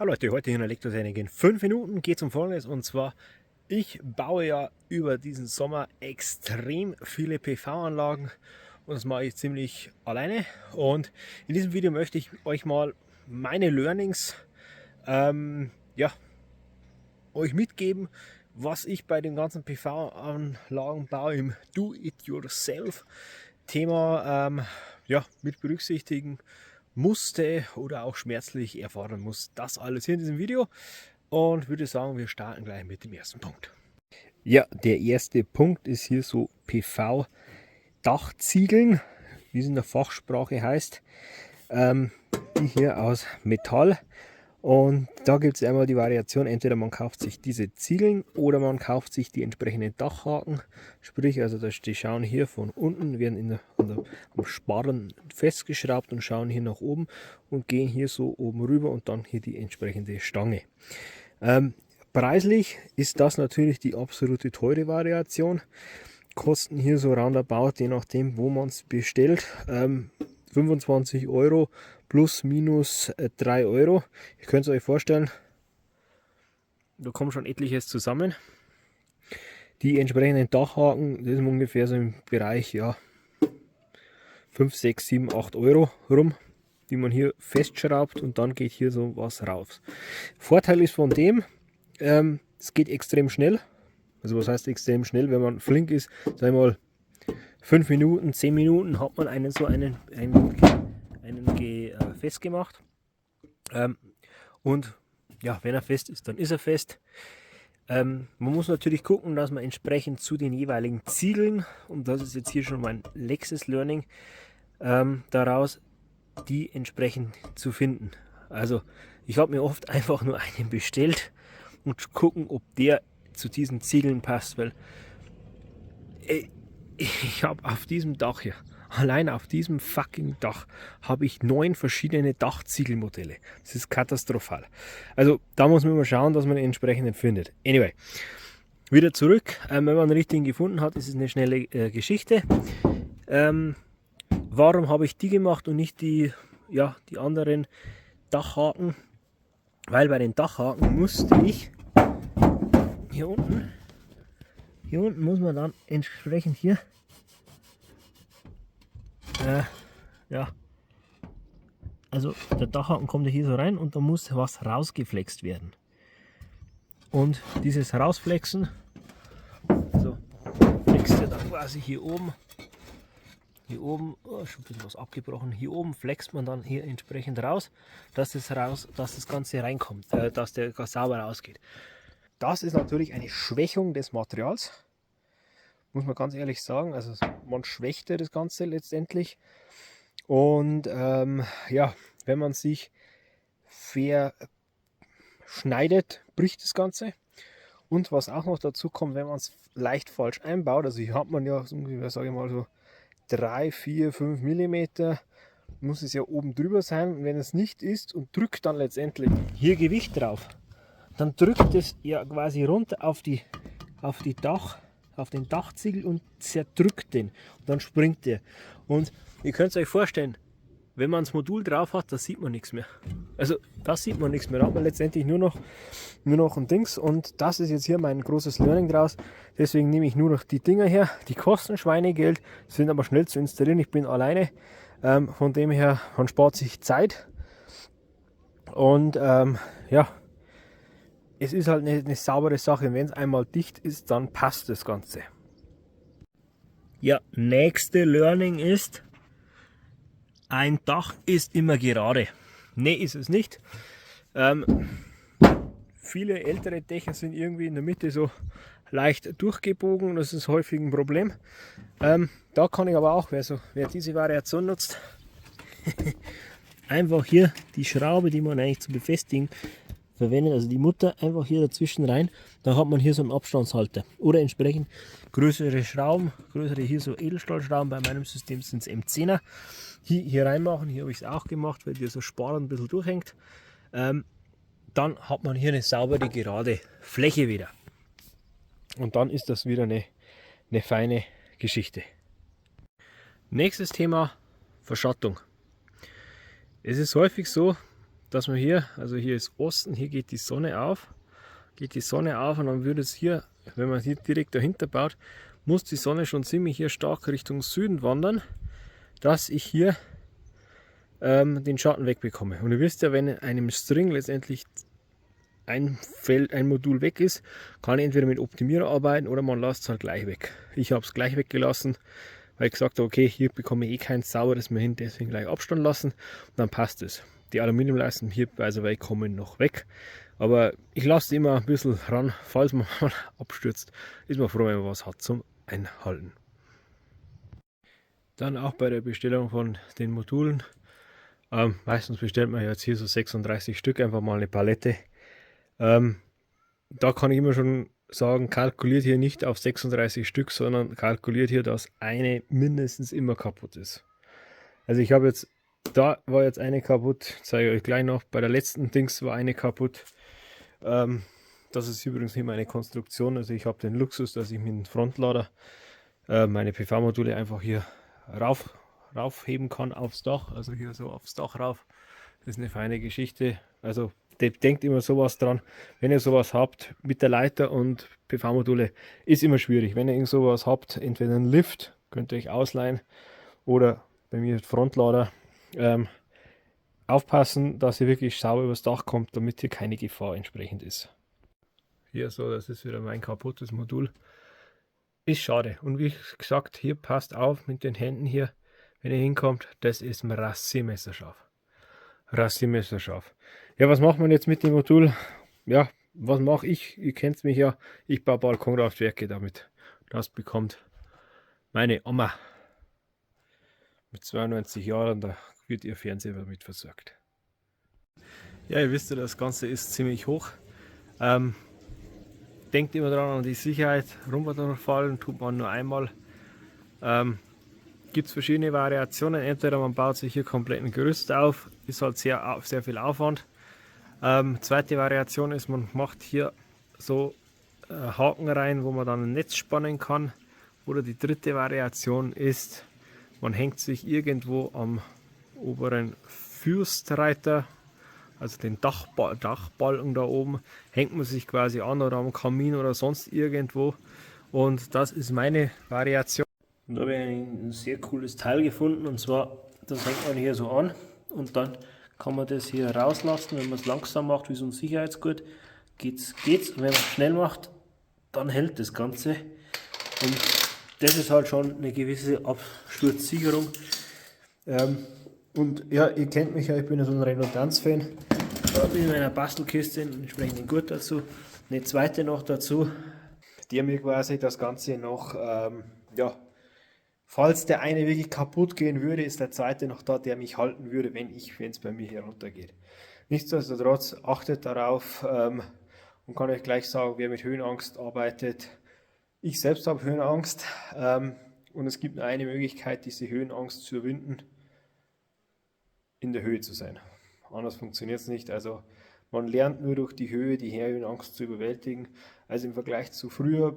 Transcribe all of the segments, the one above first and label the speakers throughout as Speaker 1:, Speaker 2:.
Speaker 1: Hallo Leute, heute hier in Elektrotechnik in 5 Minuten geht es um Folgendes, und zwar, ich baue ja über diesen Sommer extrem viele PV-Anlagen und das mache ich ziemlich alleine, und in diesem Video möchte ich euch mal meine Learnings ja, euch mitgeben, was ich bei dem ganzen PV-Anlagenbau im Do-it-yourself-Thema ja, mit berücksichtigen musste oder auch schmerzlich erfahren muss. Das alles hier in diesem Video, und würde sagen, wir starten gleich mit dem ersten Punkt. Ja, der erste Punkt ist hier so PV-Dachziegeln, wie es in der Fachsprache heißt, die hier aus Metall. Und da gibt es einmal die Variation, entweder man kauft sich diese Ziegeln oder man kauft sich die entsprechenden Dachhaken. Sprich, also die schauen hier von unten, werden am Sparren festgeschraubt und schauen hier nach oben und gehen hier so oben rüber und dann hier die entsprechende Stange. Preislich ist das natürlich die absolute teure Variation. Kosten hier so roundabout, je nachdem wo man es bestellt, 25 Euro plus minus 3 Euro. Ihr könnt es euch vorstellen, da kommt schon etliches zusammen. Die entsprechenden Dachhaken, das ist ungefähr so im Bereich, ja, 5, 6, 7, 8 Euro rum, die man hier festschraubt, und dann geht hier so was raus. Vorteil ist von dem, es geht extrem schnell. Also was heißt extrem schnell? Wenn man flink ist, sag ich mal 5 Minuten, 10 Minuten hat man einen festgemacht. Und ja, wenn er fest ist, dann ist er fest. Man muss natürlich gucken, dass man entsprechend zu den jeweiligen Ziegeln, und das ist jetzt hier schon mein nächstes Learning, daraus die entsprechend zu finden. Also ich habe mir oft einfach nur einen bestellt und gucken, ob der zu diesen Ziegeln passt, weil ich habe auf diesem Dach hier, allein auf diesem fucking Dach, habe ich 9 verschiedene Dachziegelmodelle. Das ist katastrophal. Also da muss man mal schauen, dass man den entsprechenden findet. Anyway, wieder zurück. Wenn man einen richtigen gefunden hat, ist es eine schnelle Geschichte. Warum habe ich die gemacht und nicht die anderen Dachhaken? Weil bei den Dachhaken musste ich hier unten muss man dann entsprechend hier ja, also der Dachhaken kommt ja hier so rein und da muss was rausgeflext werden. Und dieses Rausflexen, also flext ihr dann quasi hier oben, oh, schon ein bisschen was abgebrochen, hier oben flext man dann hier entsprechend raus, dass das Ganze reinkommt, dass der sauber rausgeht. Das ist natürlich eine Schwächung des Materials, muss man ganz ehrlich sagen. Also man schwächt ja das Ganze letztendlich. Und ja, wenn man sich verschneidet, bricht das Ganze. Und was auch noch dazu kommt, wenn man es leicht falsch einbaut, also hier hat man ja so ungefähr, sage ich mal, so 3, 4, 5 mm, muss es ja oben drüber sein. Und wenn es nicht ist und drückt dann letztendlich hier Gewicht drauf, dann drückt es ja quasi runter auf den Dachziegel und zerdrückt den. Und dann springt der. Und ihr könnt es euch vorstellen, wenn man das Modul drauf hat, da sieht man nichts mehr. Also das sieht man nichts mehr. Da hat man letztendlich nur noch ein Dings. Und das ist jetzt hier mein großes Learning draus. Deswegen nehme ich nur noch die Dinger her. Die kosten Schweinegeld, sind aber schnell zu installieren. Ich bin alleine. Von dem her, man spart sich Zeit. Und ja, es ist halt eine saubere Sache. Wenn es einmal dicht ist, dann passt das Ganze. Ja, nächste Learning ist, ein Dach ist immer gerade. Ne, ist es nicht. Viele ältere Dächer sind irgendwie in der Mitte so leicht durchgebogen. Das ist häufig ein Problem. Da kann ich aber auch, wer diese Variation nutzt, einfach hier die Schraube, die man eigentlich zum Befestigen verwendet, also die Mutter, einfach hier dazwischen rein, da hat man hier so einen Abstandshalter oder entsprechend größere Schrauben, hier so Edelstahlschrauben, bei meinem System sind es M10er, hier reinmachen. Hier habe ich es auch gemacht, weil die so Sparren ein bisschen durchhängt. Dann hat man hier eine saubere, gerade Fläche wieder, und dann ist das wieder eine feine Geschichte. Nächstes Thema: Verschattung. Es ist häufig so, dass man hier, also hier ist Osten, hier geht die Sonne auf. Geht die Sonne auf und dann würde es hier, wenn man hier direkt dahinter baut, muss die Sonne schon ziemlich hier stark Richtung Süden wandern, dass ich hier den Schatten wegbekomme. Und ihr wisst ja, wenn in einem String letztendlich ein Modul weg ist, kann ich entweder mit Optimierer arbeiten oder man lässt es halt gleich weg. Ich habe es gleich weggelassen, weil ich gesagt habe, okay, hier bekomme ich eh kein sauberes mehr hin, deswegen gleich Abstand lassen und dann passt es. Die Aluminiumleisten hier by the way kommen noch weg, aber ich lasse immer ein bisschen ran, falls man mal abstürzt, ist man froh, wenn man was hat zum Einhalten. Dann auch bei der Bestellung von den Modulen. Meistens bestellt man jetzt hier so 36 Stück, einfach mal eine Palette. Da kann ich immer schon sagen, kalkuliert hier nicht auf 36 Stück, sondern kalkuliert hier, dass eine mindestens immer kaputt ist. Also ich habe jetzt, da war jetzt eine kaputt, zeige ich euch gleich noch, bei der letzten Dings war eine kaputt. Das ist übrigens hier meine Konstruktion, also ich habe den Luxus, dass ich mit dem Frontlader meine PV-Module einfach hier raufheben kann aufs Dach, also hier so aufs Dach rauf. Das ist eine feine Geschichte. Also denkt immer sowas dran, wenn ihr sowas habt mit der Leiter und PV-Module, ist immer schwierig. Wenn ihr irgend sowas habt, entweder einen Lift, könnt ihr euch ausleihen, oder bei mir Frontlader, aufpassen, dass ihr wirklich sauber übers Dach kommt, damit hier keine Gefahr entsprechend ist. Hier so, das ist wieder mein kaputtes Modul. Ist schade. Und wie gesagt, hier passt auf mit den Händen hier, wenn ihr hinkommt, das ist ein Rasiermesserscharf. Rasiermesserscharf. Ja, was macht man jetzt mit dem Modul? Ja, was mache ich? Ihr kennt mich ja, ich baue Balkonkraftwerke damit. Das bekommt meine Oma mit 92 Jahren, da wird ihr Fernseher damit versorgt. Ja, ihr wisst ja, das Ganze ist ziemlich hoch. Denkt immer daran an die Sicherheit, runterfallen tut man nur einmal. Gibt es verschiedene Variationen, entweder man baut sich hier komplett ein Gerüst auf, ist halt sehr viel Aufwand. Zweite Variation ist, man macht hier so Haken rein, wo man dann ein Netz spannen kann. Oder die dritte Variation ist, man hängt sich irgendwo am oberen Fürstreiter, also den Dachbalken da oben, hängt man sich quasi an oder am Kamin oder sonst irgendwo. Und das ist meine Variation. Und da habe ich ein sehr cooles Teil gefunden, und zwar, das hängt man hier so an und dann kann man das hier rauslassen. Wenn man es langsam macht, wie so ein Sicherheitsgurt, geht's. Und wenn man es schnell macht, dann hält das Ganze. Und das ist halt schon eine gewisse Absturzsicherung. Und ja, ihr kennt mich ja, ich bin ja so ein Redundanz-Fan. Da habe ich in meiner Bastelkiste einen entsprechenden Gurt dazu, eine zweite noch dazu, der mir quasi das Ganze noch, ja, falls der eine wirklich kaputt gehen würde, ist der zweite noch da, der mich halten würde, wenn es bei mir hier runtergeht. Nichtsdestotrotz achtet darauf und kann euch gleich sagen, wer mit Höhenangst arbeitet. Ich selbst habe Höhenangst und es gibt nur eine Möglichkeit, diese Höhenangst zu überwinden: in der Höhe zu sein. Anders funktioniert es nicht. Also man lernt nur durch die Höhe die Höhenangst zu überwältigen. Also im Vergleich zu früher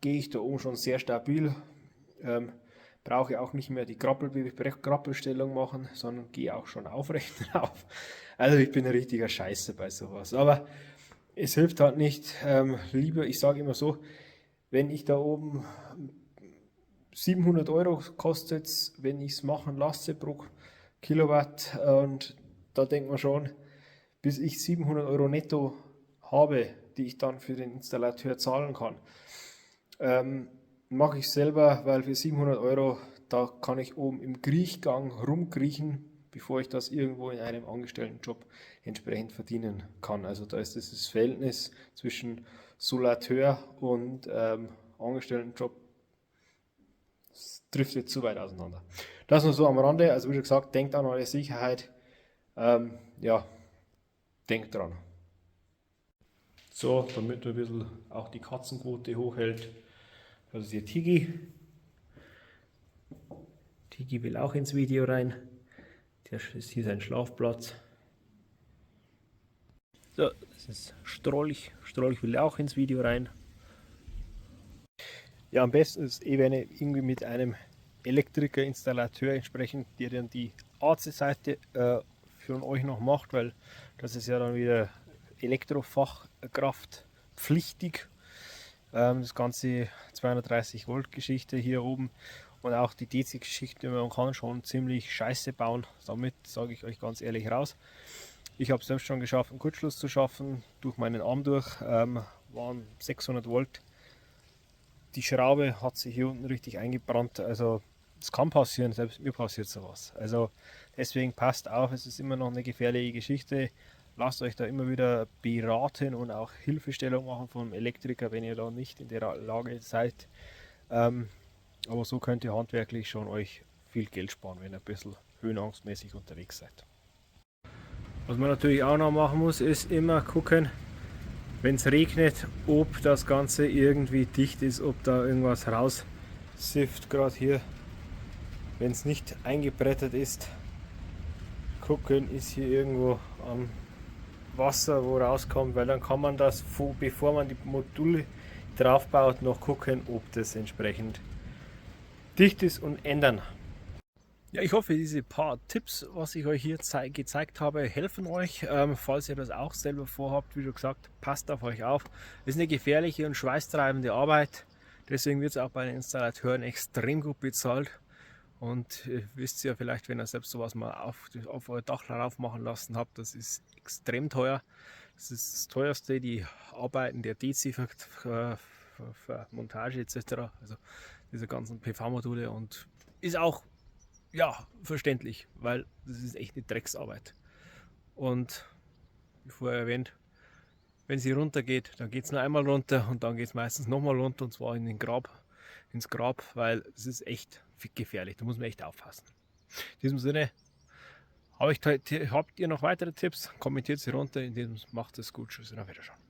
Speaker 1: gehe ich da oben schon sehr stabil. Brauche auch nicht mehr die Krabbelstellung machen, sondern gehe auch schon aufrecht drauf. Also ich bin ein richtiger Scheiße bei sowas. Aber es hilft halt nicht. Lieber, ich sage immer so, wenn ich da oben 700 Euro kostet es, wenn ich es machen lasse pro Kilowatt, und da denkt man schon, bis ich 700 Euro netto habe, die ich dann für den Installateur zahlen kann, mache ich selber, weil für 700 Euro, da kann ich oben im Kriechgang rumkriechen, bevor ich das irgendwo in einem Angestelltenjob entsprechend verdienen kann. Also da ist das Verhältnis zwischen Solateur und Angestelltenjob, das driftet zu weit auseinander. Das nur so am Rande. Also wie schon gesagt, denkt an eure Sicherheit. Ja, denkt dran. So, damit man ein bisschen auch die Katzenquote hochhält. Also hier Tigi. Tigi will auch ins Video rein. Der ist hier sein Schlafplatz. So, das ist Strolch. Strolch will auch ins Video rein. Ja, am besten ist wenn ihr irgendwie mit einem Elektriker, Installateur entsprechend, der dann die AC-Seite für euch noch macht, weil das ist ja dann wieder Elektrofachkraftpflichtig. Das ganze 230 Volt Geschichte hier oben und auch die DC-Geschichte, man kann schon ziemlich scheiße bauen. Damit sage ich euch ganz ehrlich raus. Ich habe es selbst schon geschafft, einen Kurzschluss zu schaffen, durch meinen Arm durch, waren 600 Volt. Die Schraube hat sich hier unten richtig eingebrannt, also es kann passieren, selbst mir passiert sowas. Also deswegen passt auf, es ist immer noch eine gefährliche Geschichte. Lasst euch da immer wieder beraten und auch Hilfestellung machen vom Elektriker, wenn ihr da nicht in der Lage seid. Aber so könnt ihr handwerklich schon euch viel Geld sparen, wenn ihr ein bisschen höhenangstmäßig unterwegs seid. Was man natürlich auch noch machen muss, ist immer gucken, wenn es regnet, ob das Ganze irgendwie dicht ist, ob da irgendwas raussifft. Gerade hier, wenn es nicht eingebrettet ist, gucken, ist hier irgendwo am Wasser, wo rauskommt, weil dann kann man das, bevor man die Module drauf baut, noch gucken, ob das entsprechend dicht ist und ändern. Ja, ich hoffe, diese paar Tipps, was ich euch hier gezeigt habe, helfen euch. Falls ihr das auch selber vorhabt, wie schon gesagt, passt auf euch auf. Es ist eine gefährliche und schweißtreibende Arbeit. Deswegen wird es auch bei den Installateuren extrem gut bezahlt. Und ihr wisst ja vielleicht, wenn ihr selbst sowas mal auf euer Dach drauf machen lassen habt, das ist extrem teuer. Das ist das teuerste, die Arbeiten der DC für Montage etc. Also diese ganzen PV-Module, und ist auch ja verständlich, weil das ist echt eine Drecksarbeit. Und wie vorher erwähnt, wenn sie runter geht, dann geht es nur einmal runter und dann geht es meistens nochmal runter, und zwar ins Grab, weil es ist echt gefährlich, da muss man echt aufpassen. In diesem Sinne, habt ihr noch weitere Tipps? Kommentiert sie runter, in diesem macht es gut, tschüss und auf Wiedersehen.